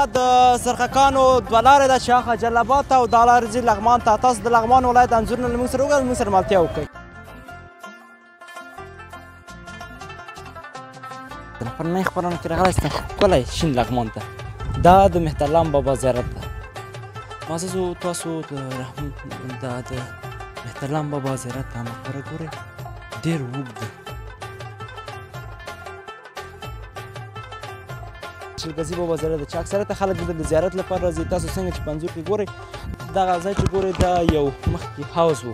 د سرخکانو دوه لارې ده چې هغه جلال ته او دا لارې ځي لغمان ته. تاسو د لغمان ولایت انځورونه له موږ سره وګورئ، موږ سره ملتیا وکړئ. د پرونۍ خپرونه کې راغلی ستا ښکلی شین لغمان ته. دا د مهترلام بابا زیارت ده. معززو تاسو د مهترلام بابا زیارت ته مقبره ګورئ، ډېر اوږد ده. شلګزي بابا زیارت ده چې اکثریت خلک دلته د زیارت لپاره راځي. تاسو څنګه چې په انځور کې ګورئ دغه ځای چې ګورئ دا یو مخکې حوض و،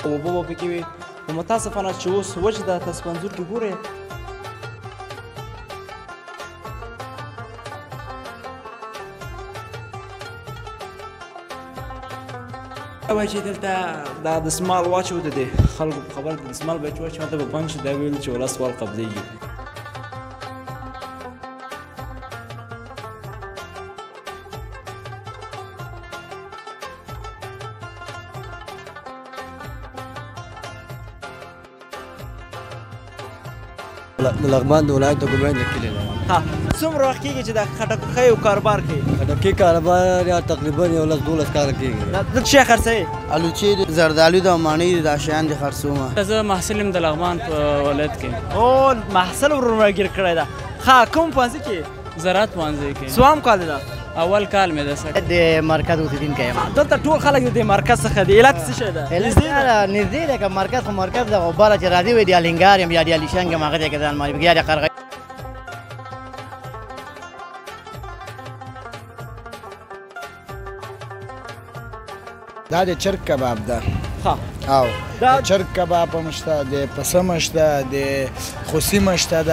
اوبه به پکې وي. خو متاسفانه چې اوس وچ ده، تاسو په انځور کې ګورئ وایي چې دلته دا دسمال واچو د دې خلکو په خبره د دسمال باید واچو هلته به بند شي. دا ویل چې ولس وال قبضېږي. د لغمان د ولایت د ګوبین د کلي ده. څومره وخت کېږي چې د خټکیو کاروبار کوي؟ خټکي کاروبار یا تقریبا 11-12 کاله کېږي. دلته شی خرڅوي؟ الوچې دي، زردالو ده، ماڼۍ دي، دا شیان دي خرڅومه. زه محصل یم د لغمان په ولایت کې. او محصل ورونه ګیر کړی ده. کوم پوهنځي کې؟ زراعت پوهنځي کې. څوام کال ده؟ اول کال مې ده سر. د مرکز اوسېدونکی یم. دلته ټول خلک د دې مرکز څخه دي. علت څه شی ده؟ نږدې ده که مرکز خو مرکز ده، خو بله چې راځي وایي د الینګار یم یا د الیشنګ یم، هغه ځای کې ځان معرفي یا د قرغې. دا د چرګ کباب ده. او د چرګ کباب هم شته، د پسه هم شته، د خوسي هم شته، د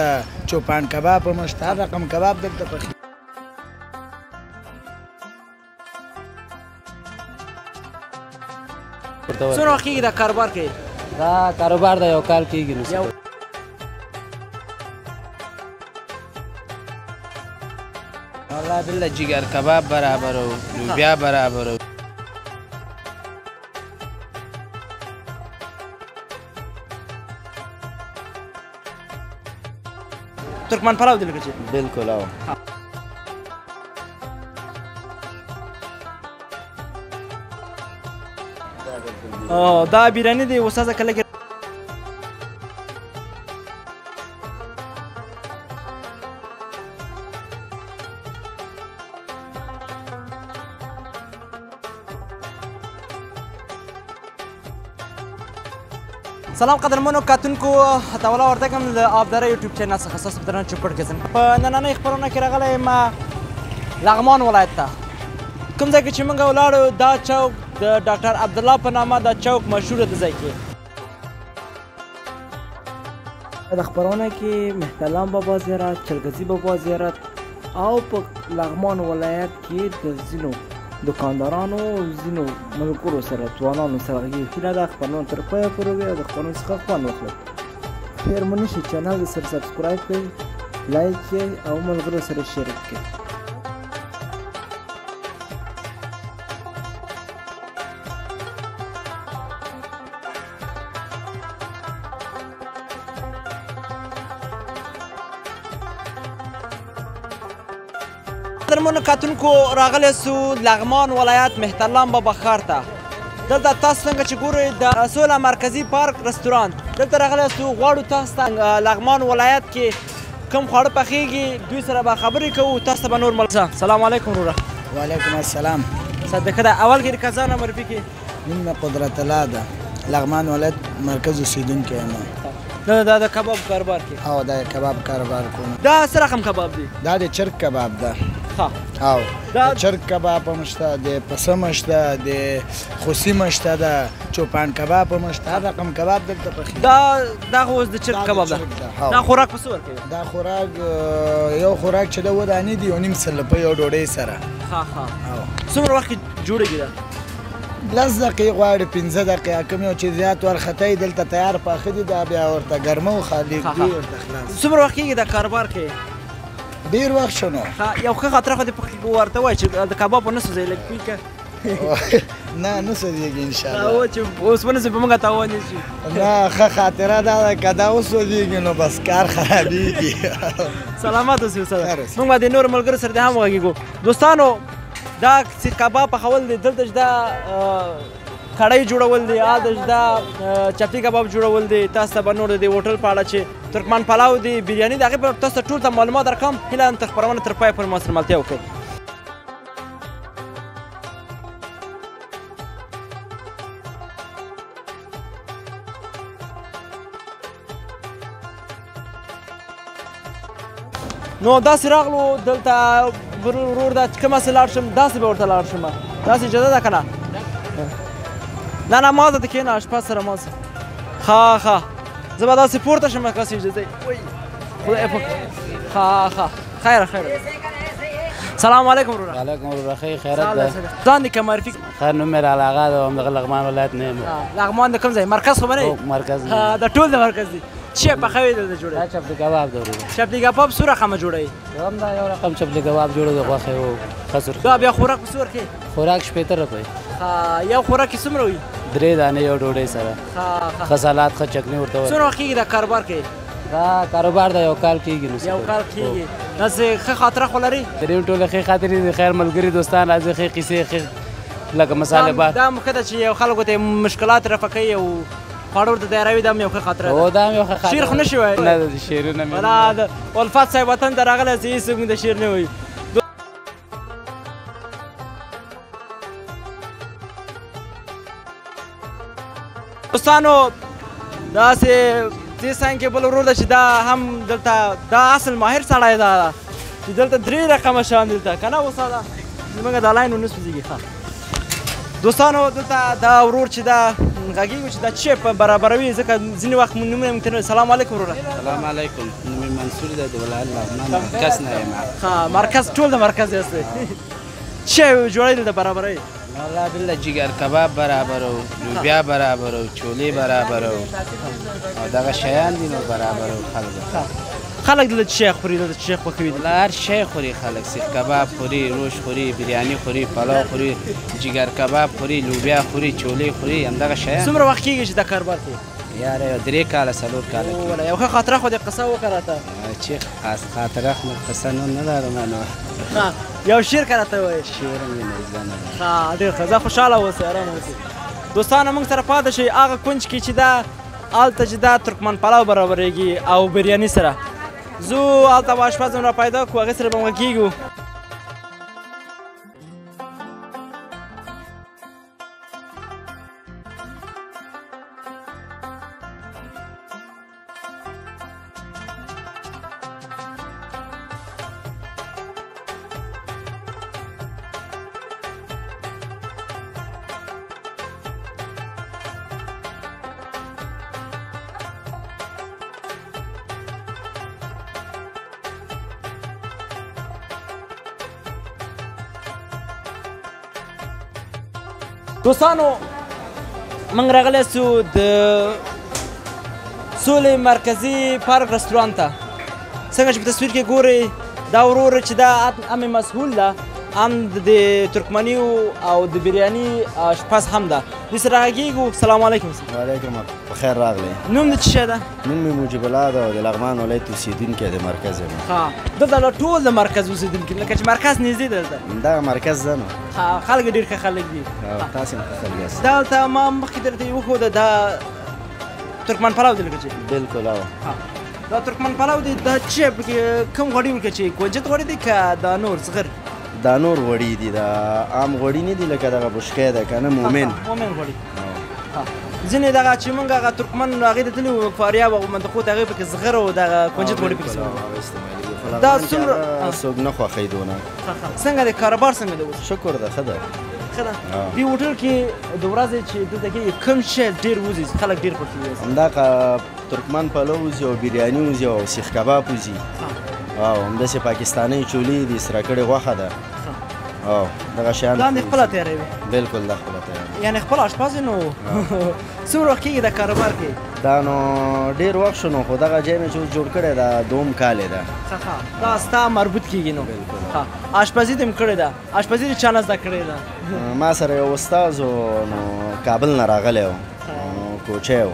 چوپان کباب هم شته، هر رقم کباب دلته پخېږي. څومره وخت کېږي دا کاروبار کوي؟ دا کاروبار د یو کال کېږي. والله بالله جگر کباب برابر و لوبیا برابر و. ترکمن پلاو دی لکه چې بالکل. او دا بیرانی دی استاده کله کې سلام قدرمنو کتونکو، تاوله ورته کوم د آبداره یوټیوب چینل څخه ستاسو په درنه چوپړ کې ځم. په نننۍ خپرونه کې راغلی یم لغمان ولایت ته. کوم ځای کې چې موږ ولاړو دا چوک د ډاکټر عبدالله په نامه دا چوک مشهوره د ځای کې. د خپرونه کې مهترلام بابا زیارت، چلګزي بابا زیارت او په لغمان ولایت کې د ځینو دکاندارانو ځینو ملګرو سره ځوانانو سره هیله ده خپرونه تر پایه پورې وي او د خپرونې څخه خوند واخلئ. هېر مو نشئ چینل سره سبسکرایب کړئ، لایک یې او ملګرو سره شریک کړئ. قدرمنو کتونکو، راغلی سو لغمان ولایت مهترلام بابا ښار ته. دلته تاسو څنګه چې ګورئ د سوله مرکزي پارک رستورانت دلته راغلی سو. غواړو تاسو ته لغمان ولایت کې کوم خواړه پخېږي دوی سره به خبرې کوو. تاسو ته به نور سلام علیکم وروره. وعلیکم السلام. صدقه ده اول کې که ځان معرفي کړي. نوم مې قدرت الله ده، لغمان ولایت مرکز اوسېدونکی یم. دا د کباب کاروبار کې؟ او دا کباب کاروبار کوم. دا څه رقم کباب دی؟ دا د چرګ کباب ده. او د چرګ کباب هم شته، د پسه هم شته، د خوسي هم شته، د چوپان کباب هم شته، هر رقم کباب دلته پخېږي. دا خو اوس د چرګ کباب ده. دا خوراک په څه ورکوي؟ دا خوراک یو خوراک چې ده 2 دانې دي، 1.5 سلپه یو ډوډۍ سره. څومره وخت کې جوړېږي دا؟ 10 دقیقې غواړي، 15 دقیقې. کوم یو چې زیات وارخطی دلته تیار پاخه دي، دا بیا ورته ګرمه و خالي کړي ورته خلاص. څومره وخت کېږي دا کاروبار کوي؟ ډېر وخت شو نو. یو ښه خاطره خو دې ورته وایي چې د کباب په نه سوځوي لږ پوي که نه نه سودیږي ان شاء الله او چې اوس ونسي په موږ تاوان شي نه ښه خاطره دا ده که دا وسودیږي نو بس کار خرابېږي سلامات اوسئ استاد موږ به د نورو ملګرو سره د هم غږېږو دوستانو دا سیخ کباب پخول دی دلته چې دا کړۍ جوړول دی دا چپلی کباب جوړول دی تاسو ته به نور د هوټل په اړه چې ترکمان پلاو دی بریاني د هغې په تاسو ټول ته معلومات درکوم هیله لرم تر خپرونه تر پایه پورې ما سره ملتیا وکړئ نو داسې راغلو دلته ورور دا چې کوم هسې لاړ شم داسې به ورته لاړ شم داسې اجازه ده که نه نه ما ته کښېنه اشپز سره ما سره ښه زه به داسې پورته شم که هسې اجازه خدای ښه خیره سلام علیکم وروره وعلیکم ورور خیر خیرت ده ځان دې که معرفي خیر نوم مې علاقه ده همدغه لغمان ولایت نه یم لغمان د کوم ځای مرکز خو به نه مرکز د ټول د مرکز دی چی پخوی دلته جوړوي دا چپلی کباب ده ورور چپلی کباب څو رقمه جوړوي هم دا یو رقم چپلی کباب جوړو د غوښې او خسر دا بیا خوراک په څو ورکوي خوراک 70 روپۍ یو خوراک یې څومره وي 3 دانې یو ډوډۍ سره ښه سلاد ښه چکني ورته څومره وخت کېږي دا کاروبار کوي دا کاروبار ده یو کال کېږي نو یو کال کېږي داسې ښه خاطره خو لري دریم ټوله ښې خاطرې دي خیر ملګري دوستان راځي ښې قیسې ښې لکه مصالحه بار دا مخکې ده چې یو خلکو ته مشکلات رفع کوي او خواړه ورته تیاروي دا هم یو ښه خاطره ده دا هم یو ښه خاطره شعر خو نه شي ویلی نه د شعرونه مې ولا د الفت صاحب وطن ته راغلی چې هېڅ څوک د شعر نه وایي دوستانو داسې دې څنګ کې بل ورور ده چې دا هم دلته دا اصل ماهر سړی ده چې دلته 3 رقمه شیان دلته که نه استاده زموږ دا لاین ونه سوځېږي ښه دوستانو دلته دا ورور چې دا غږېږو چې دا چی په برابروي ځکه ځینې وخت نومونه ممکن نه سلام علیکم وروره سلام علیکم نوم مې منصور دی د ولایت لغمان مرکز نه یم ښه مرکز ټول د مرکز یاستئ چی جوړوي دلته برابروي والله بالله جگر کباب برابرو لوبیا برابرو چولې برابرو او دغه شیان دي نو برابرو خلکو خلک دلته چی خوري دلته چی خوښوي والله هر شی خوري خلک سیخ کباب خوري روش خوري بریاني خوري پلاو خوري جگر کباب خوري لوبیا خوري چولې خوري همدغه شیان څومره وخت کېږي چې دا کاروبار کوي یاره یو 3 کاله 4 کاله ولا یو ښه خاطره خو دې قصه وکړه راته چې خاص خاطره خو قصه نه لرم نو یو شعر که راته ووایې شعر مې نه زده نه ښه ډېر ښه زه خوشحاله اوسئ ارام اوسئ دوستانو موږ سره پاتې شئ هغه کونج کې چې دا هلته چې دا ترکمن پلاو برابرېږي او بریاني سره زو هلته به اشپز هم را پیدا کړو هغې سره به غږېږو دوستانو موږ راغلی سو د سولې مرکزي پارک رستورانت ته څنګه چې په تصویر کې ګورئ دا ورور چې دا هم مسؤول ده هم د ترکمني او د بریاني اشپز هم ده دې سره غږېږو سلام علیکم وعلیکم بخیر راغلی نوم دې څه شی ده نوم مې مجیب الله ده او د لغمان ولایت اوسېدونکی د مرکز یم ښه دلته ټول د مرکز اوسېدونکي لکه چې مرکز نږدې دلته دغه مرکز ده نو خلک ډېر ښه خلک دي تاسې هم ښه خلک یاست دلته ما مخکې درته یې وښوده دا ترکمن پلاو دی لکه چې بلکل او دا ترکمن پلاو دی دا چې پکې کوم غوړي ورکړه چې کنجد غوړي دی که دا نور زغر دا نور غوړي دي دا عام غوړي نه دي لکه دغه بشکې ده که نه مومن غوړي ځینې دغه چې موږ هغه ترکمن هغې ته تللي وو فاریاب او منطقو ته هغې پکې زغر او دغه کنجد غوړي پکې دا څومره څوک نه خوښوي دونه څنګه دی کاروبار څنګه دی اوس شکر ده ښه ده ښه ده دې هوټل کې د ورځې چې دلته کېږي کوم شی ډېر وځي خلک ډېر خوښوي همدا ترکمن پلو وځي او بریاني وځي او سیخ کباب وځي او همداسې پاکستاني چولې دي سره کړې غوښه ده او دغه شیان دا خپله تیاروي بلکل دا خپله تیاروي یعنې خپل اشپز یې نو څومره وخت کېږي دا کاروبار کې دا نو ډېر وخت شو نو خو دغه ځای مې چې اوس جوړ کړی دا 2 کال یې ده دا ستا مربوط کېږي نو آشپزي دې هم کړې ده آشپزي دې چا نه زده کړې ده ما سره یو استاد و نو کابل نه راغلی و کوچی و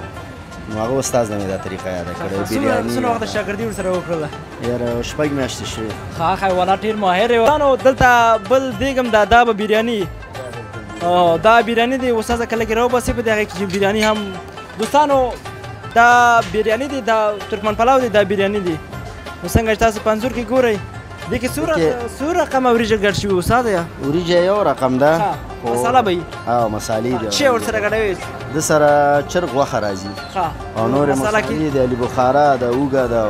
نو هغه استاد نه مې دا طریقه یاده کړې بریاني څومره وخت شاګردي ورسره وکړله یاره 6 میاشتې شوې ښه حیوانات ډېر ماهر یې نو دلته بل دیګم دا به بریاني دا بریاني دی استاده کله کې راوباسي په دغه کې چې بریاني هم دوستانو دا بریاني دی دا ترکمن پلاو دی دا بریاني دی نو څنګه چې تاسو په انځور کې ګورئ دې کې څو رقمه وریجې ګډ شوي استاده یا وریجې یو رقم ده مساله به وي مسالې دي چې ورسره ګډوي د سره چرګ غوښه راځي او نورې مسالې دي علي بخارا ده اوږه ده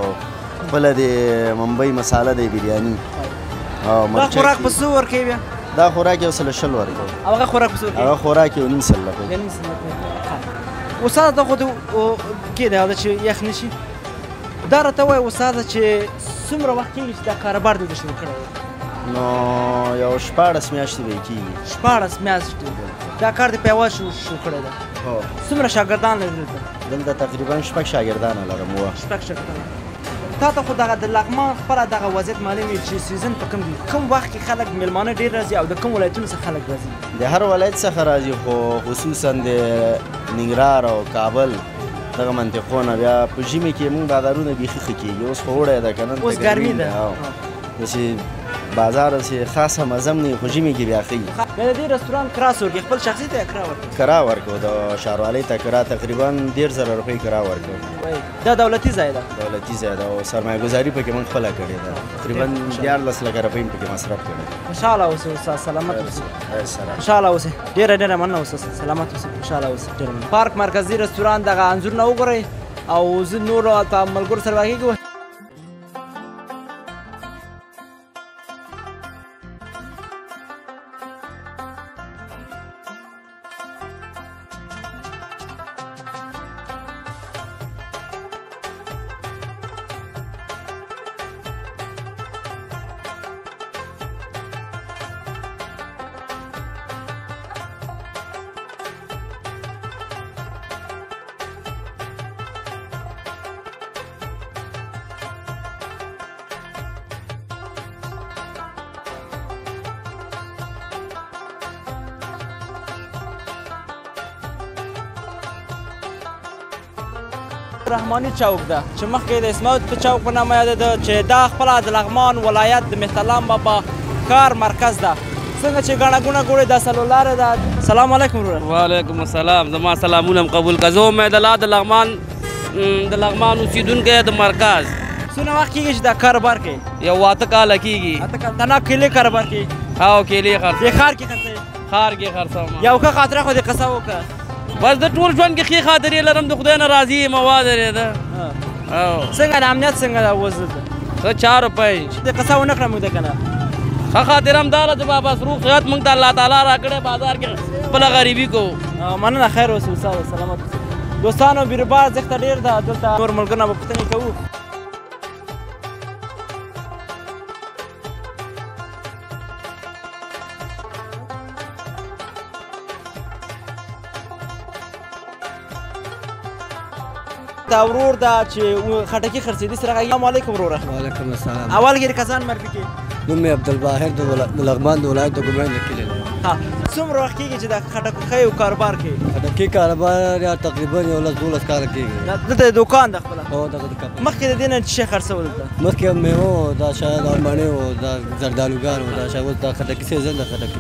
بله د ممبۍ مساله دی بریاني دا خوراک په څو ورکوي بیا دا خوراک یو سل شل ورکوي او هغه خوراک په څو ورکوي هغه خوراک یو نیم سل لکوي استاده دا خو کې ده چې یخ نه شي دا راته وایي استاده چې څومره وخت کېږي چې دا کاروبار دې شروع کړی نو یو 14 میاشتې به یې کېږي 14 میاشتې دا کار دې په یوازې شروع کړی ده هو څومره شاګردان لري دلته تقریبا 6 شاګردان لرم و 6 شاګردان تا ته خو دغه د لغمان خپله دغه وضعیت معلوم وي چې سیزن په کوم دی کوم وخت کې خلک میلمانه ډېر راځي او د کوم ولایتونو څخه خلک راځي د هر ولایت څخه راځي خو خصوصا د ننګرهار او کابل دغه منطقو نه بیا په ژمي کې موږ بازارونه بیخي ښه کېږي اوس خو اوړی ده که نه اوس ګرمي ده داسې بازار داسې خاصه مزم نه وي خو ژمي کې بیا ښه وي بیا د دې رستورانت کراس ورکړي خپل شخصي ته یې کرا ورکړي کرا ورکړو د ښاروالۍ ته کرا تقریبا 1,000 روپۍ کرا ورکړو دا دولتي ځای ده دولتي ځای ده او سرمایه ګزاري پکې موږ خپله کړې ده تقریبا 14 لکه روپۍ مې پکې مصرف کړی خوشحاله اوسئ استاد سلامت اوسئ خوشحاله اوسئ ډېره مننه استاد سلامت اوسئ خوشحاله اوسئ ډېره مننه پارک مرکزي رستورانت دغه انځورونه وګورئ او زه نورو ملګرو سره واقع رحماني چوک ده چې مخکې د اسماعیل په چوک په نامه یاده ده چې دا خپله د لغمان ولایت د مهترلام بابا کار مرکز ده څنګه چې ګڼه ګوڼه ګورئ دا څلورلارې ده سلام علیکم وروره وعلیکم السلام زما سلامونه هم قبول که زه امید الله د لغمان اوسېدونکی د مرکز څونه وخت کېږي چې دا کاروبار کوي یو 8 کاله کېږي دا نه کیلې کاروبار کوي او کیلې خرڅوي دې ښار کې خرڅوي ښار کې خرڅوم یو ښه خاطره خو دې قصه وکړه بس د ټول ژوند کې ښې خاطرې لرم د خدای نه راضي یم وادرېده څنګه د امنیت څنګه ده اوس دلته ښه 4 5 دې قصه ونه کړه موږ ته که نه ښه خاطره همدا ده چې بابا سروغ صحت موږ ته الله تعالی راکړی بازار کې خپله غریبي کوو مننه خیر اوسئ استاد سلامت دوستانو بیروبار ځکه ډېر ده دلته نور ملګرو نه به پوښتنې کوو دا ورور دا چې خټکي خرڅېدي سره السلام علیکم وروره وعلیکم السلام اول کې کسان معرفي کړي نوم مې عبدالباهر د لغمان د ولایت د ګومین د کلي دی څومره وخت کېږي چې دا خټکیو کاروبار کوي خټکي کاروبار یا تقریبا 11-12 کاله کېږي دلته دوکان ده خپله هو دغه دوکان مخکې د دې نه څه شی خرڅول دلته مخکې میوه دا شاید الماني و دا زردالوګان و دا شاید اوس دا خټکي سیزن د خټکي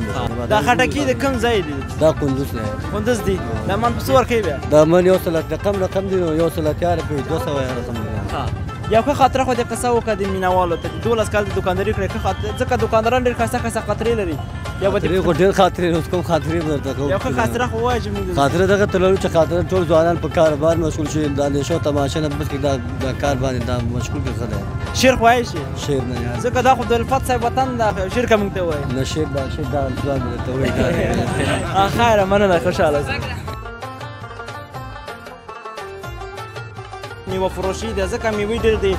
دا خټکي د کوم ځای دی دا کندوز دی کندوز دی دا من په څه ورکوي بیا دا من یو سل رقم دی نو یو سل اتیا روپۍ 200 رقم دی یو ښه خاطره خو دې قصه وکړه د مینهوالو ته 12 کال د دوکانداري کړې ښه خاطره ځکه دوکانداران ډېر ښایسته ښایسته خاطرې لري یا به خاطرې خو ډېر خاطرې اوس کوم خاطرې به درته کوم یو ښه خاطره خو ووایه چې موږ خاطره دغه ته لرو چې خاطره ټول ځوانان په کاروبار مشغول شي دا نشو تماشه نه بس دا کار باندې دا مشغول کړي ښه دی شعر خو وایي شي شعر نه یار ځکه دا خو د الفت صاحب وطن ده شعر که موږ ته ووایي نه شعر دا ځوان به درته وایي خیره مننه خوشحاله میوه فروشي ده ځکه میوې ډېر دي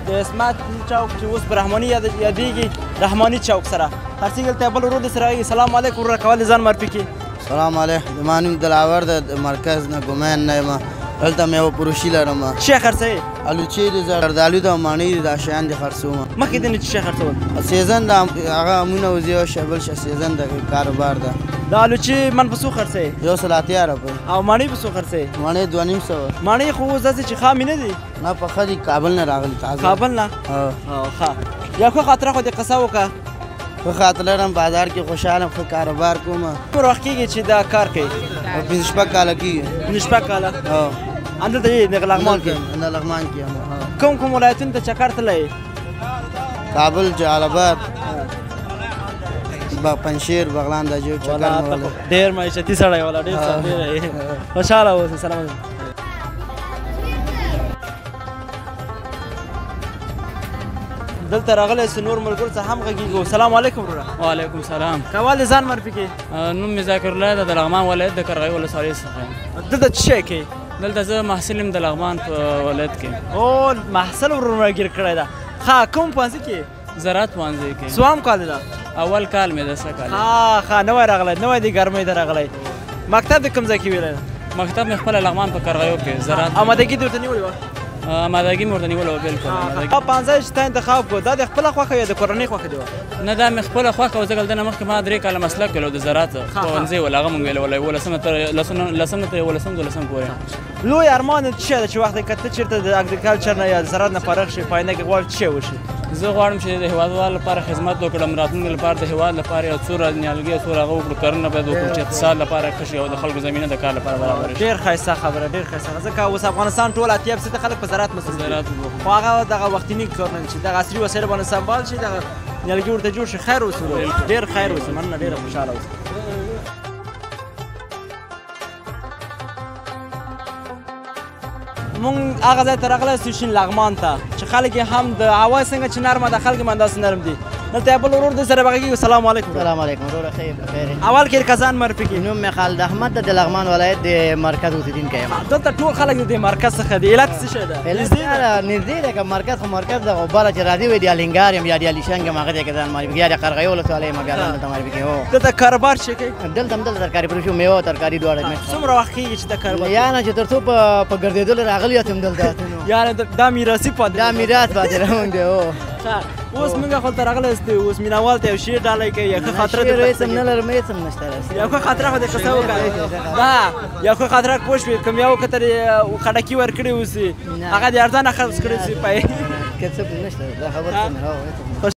د اسمت چوک چې اوس په رحماني یادېږي رحماني چوک سره هرڅه دلته بل ورور سره وایي سلام علیکم وروره کول ځان معرفي کړي سلام علیکم زما نوم دلاور ده د مرکز نه ګومین نه یم دلته مې یوه پروشي لرم. څه شی خرڅوې؟ الوچې دي، زردالو ده، ماڼۍ دي، دا شیان دي خرڅوم. مخکې دې نه څه شی خرڅول؟ سیزن ده، هغه امونه وځي او بل شه سیزن ده کاروبار ده. دا الوچې من په څو خرڅوې؟ 180 روپۍ. او ماڼۍ په څو خرڅوې؟ ماڼۍ 2500. ماڼۍ خو اوس داسې چې خامې نه دي؟ نه پخه دي، کابل نه راغلي تازه. کابل نه؟ ښه. یو ښه خاطره خو دې قصه وکړه. ښه خاطره لرم، بازار کې خوشحاله ښه کاروبار کوم. څومره وخت کېږي چې دا کار کوې؟ 5-6 کاله کېږي. 5-6 کاله؟ همدلته یې د لغمان کې؟ د لغمان کې یم. کوم کوم ولایتونو ته چکر تللی؟ کابل، جلال آباد، پنجشیر، بغلان دا جو چکر مې ولی. ډېر معیشتي سړی والا، ډېر سربېره یې. خوشحاله اوسې. سلام. دلته راغلی سو نور ملګرو څخه هم غږېږو. سلام علیکم وروره. وعلیکم سلام. کول دې ځان معرفي کړې؟ نوم مې ذاکر الله ده، د لغمان ولایت د قرغیو ولسوالۍ څخه یم. دلته څه شی کوې؟ دلته زه محصل یم د لغمان په ولایت کې. او محصل ورونه ګیر کړی ده. ښه، کوم پوهنځي کې؟ زراعت پوهنځي کې. څوام کال ده؟ اول کال مې ده، څه کال. ښه، نوی راغلی، نوی د ګرمۍ ته راغلی. مکتب دې کوم ځای کې ویلی؟ مکتب مې خپله لغمان په قرغیو کې زراعت. امادګي دې ورته نیولې وه؟ امادګي مې ورته نیولې وه، بلکل. پوهنځی چې تا انتخاب کړو دا د خپله خوښه یا د کورنۍ خوښه دې وه؟ نه، دا مې خپله خوښه وه، ځکه دلته نه مخکې ما 3 کاله مسلک ویلی و د زراعت پوهنځی ول، هغه مونږ ویلی ولی 11 تر 12 پورې. لوی ارمان څه شی ده چې وخت که ته چېرته د اګریکلچر نه یا د زراعت نه فارغ شې، په آینده کې غواړې څه شی وشي؟ زه غواړم چې د هېوادوالو لپاره خدمت وکړم، راتلونکي لپاره د هېواد لپاره یو څو نیالګي او څو هغه وکړو، کرنه باید وکړو چې اقتصاد لپاره ښه شي او د خلکو زمینه د کار لپاره برابره شي. ډېر ښایسته خبره، ډېر ښایسته. ځکه اوس افغانستان ټول 80% خلک په زراعت مصروف دي، خو هغه دغه وختني کارونه چې دغه عصري وسایل باندې سمبال شي، دغه نیالګي ورته جوړ شي. خیر اوسه، ډېر خیر اوسه، مننه، ډېره خوشحاله اوسه. مونږ هغه ځای ته راغلی یو شین لغمان ته چې خلک یې هم د هوا څنګه چې نرمه ده، خلک هم همداسې نرم دي. دلته یو بل ورور دی سره به غږېږو. سلام علیکم. سلام علیکم وروره، ښه یې بخیر یې. اول کې لکه ځان معرفي کړي. نوم مې خالد احمد ده، د لغمان ولایت د مرکز اوسېدونکی یم. دلته ټول خلک د مرکز څخه دي. علت څه شی ده؟ نږدې ده، که مرکز خو مرکز ده، خو بله چې راځي وایي د الینګار یم یا د علیشنګ یم، هغه ځای کې ځان معرفي کړي، یا د قرغیو ولسوالۍ یم، بیا دلته معرفي کړي. دلته کاروبار څه کوي؟ دلته هم دلته ترکاري فروش، میوه او ترکاري دواړه. څومره وخت کېږي چې دا کاروبار؟ یعنې چې تر څو په ګرځېدلو راغلي یاست هم دلته. یعنې دا میراثي پاتې؟ دا میراث پاتې راغلی دی. اوس موږ خو ته راغلی یاست، اوس مینهوال ته یو شعر ډالۍ کوي، یو ښه خاطره شعر هېڅ هم نه لرم، هېڅ هم نشته. یو ښه خاطره خو دې قصه وکړه. نه، یو ښه خاطره پوه شوې، کوم یو کتر خټکي ورکړي اوسي، هغه دې ارزانه خرڅ کړی سي پای. که څه نشته، دا خبره څه نه.